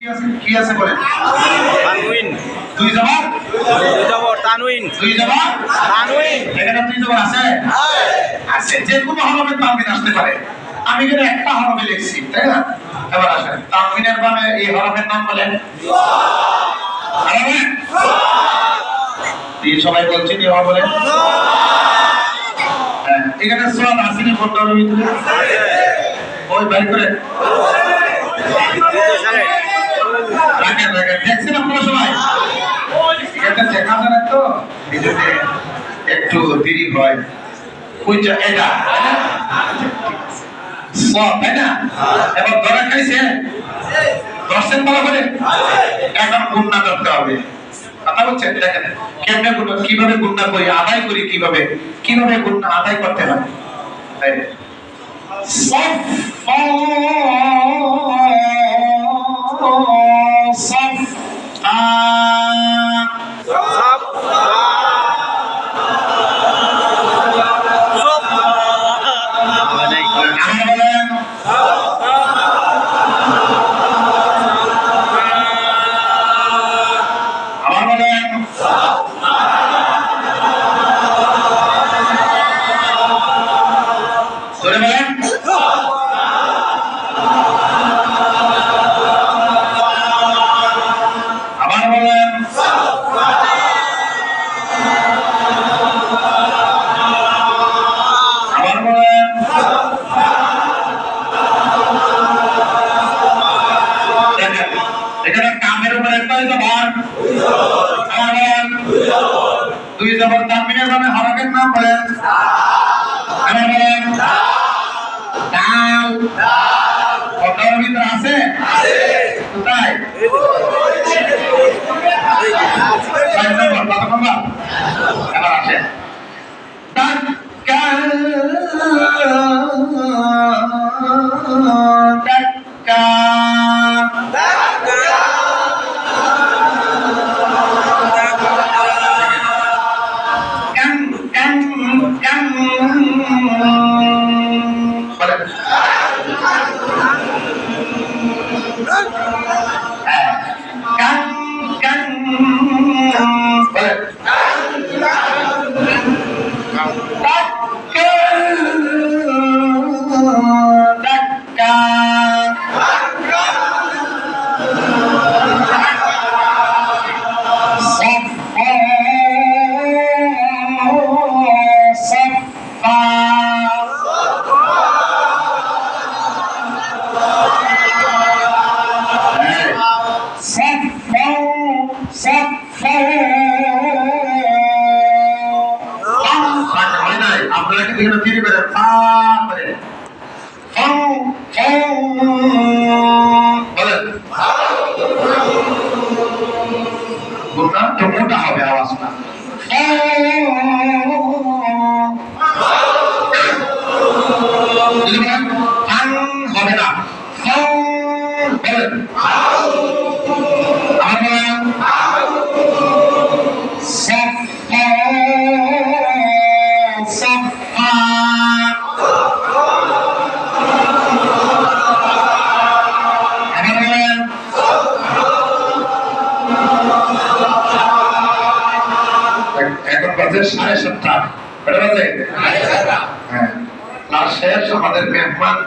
কি আছে বলেন? তানউইন দুই জবর তানউইন এখানে দুই জবর আছে? আছে। যে কোনো হরফের তানবিন আসতে পারে। আমি এখানে একটা হরফে লিখছি, তাই না? এবার আসেন, তানবিনের মানে এই হরফের নাম বলেন। এই সবাই বলছেন এই হরফ বলেন। হ্যাঁ, এখানে সোয়াল আসেনি বলতে হবে ভিতরে। ওই বাইর করে রাখেন রাখেন, দেখছেন আপনারা সবাই? এটা দেখা যায় না তো, এই জন্য একটু দেরি হয়। কোনটা এটা? সব তাই না? এবার ধরা খাইছে দর্শন বলা করে এখন গুণনা করতে হবে। কথা বলছেন? দেখেন কেমনে গুণনা, কিভাবে গুণনা করি, আদায় করি, কিভাবে গুণনা আদায় করতে হয়। দুই জবর তানবিনের মানে হরফের নাম বলেন। বলেন ডাল। কথার ভিতরে আছে? কোথায়? 6 নম্বর। কত নম্বর? এবার আসে ডাক্কা ডাক্কা আপনারা কি দেখেন তিরি করে বলেন গুণা তো মোটা হবে আওয়াজটা। হবে না বলেন এখন বাজে 7:30। হ্যাঁ, ক্লাস শেষ। আমাদের মেহমান